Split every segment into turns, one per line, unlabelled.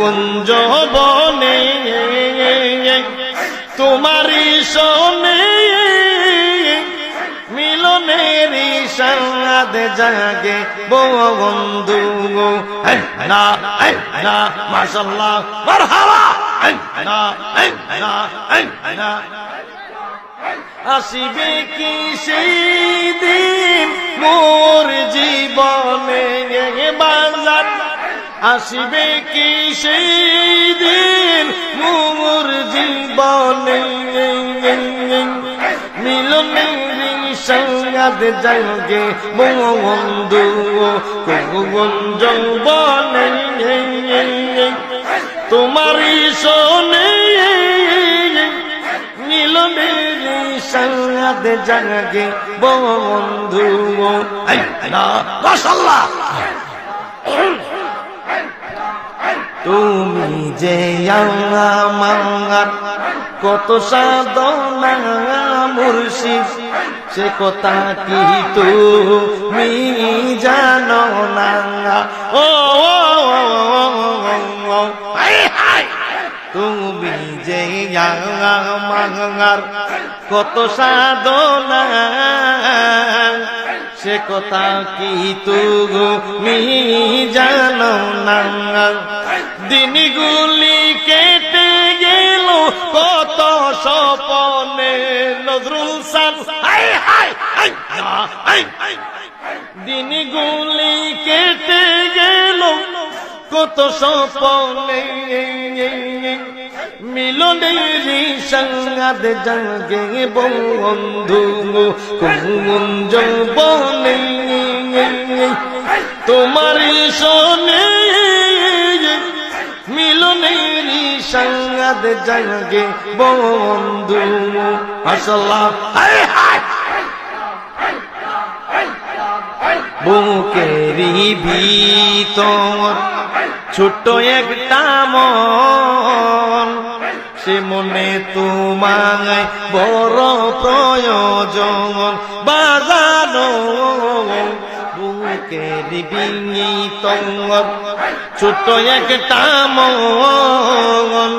কুঞ্জ বনে তোমারি শোনে মিলনেরি সাদ জাগে বন্ধু না না মাশাআল্লাহ মারহাবা না না আসিবে কি সেই দিন মোর জীবনে বাজার আসিবে কি সেই দিন মোর জীবনে মিলনেরি সাদ জাগে বন্ধু কুঞ্জ বনে তোমারি শোনে মিলনেরি সাদ জাগে বন্ধু মাশাআল্লাহ তুমি যে আমার কত সাধনা মুর্শিদ সে কথা কি তুমি জানো না ও তুমি যে আমার কত সাধনা সে কথা কি তুমি জানো না দিনগুলি কেটে গেল কত স্বপনে নজরুল সান দিনগুলি কেটে গেল কত স্বপনে মিলনেরি সাদ জাগে বন্ধু কুঞ্জ বনে তোমারি শোনে মিলনেরি সাদ জাগে বন্ধু মাশাআল্লাহ বুকেরি ভিতর ছোট একটা মন সে মনে তোমায় বড় প্রয়োজন বাজানো বুকেরি ভিতর ছোট একটা মন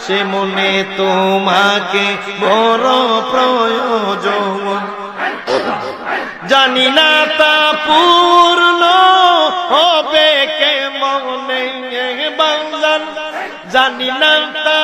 সে মনে তোমাকে বড় প্রয়োজন জানি না তা পূর্ণ হবে কে মনে বাংলান জানি না তা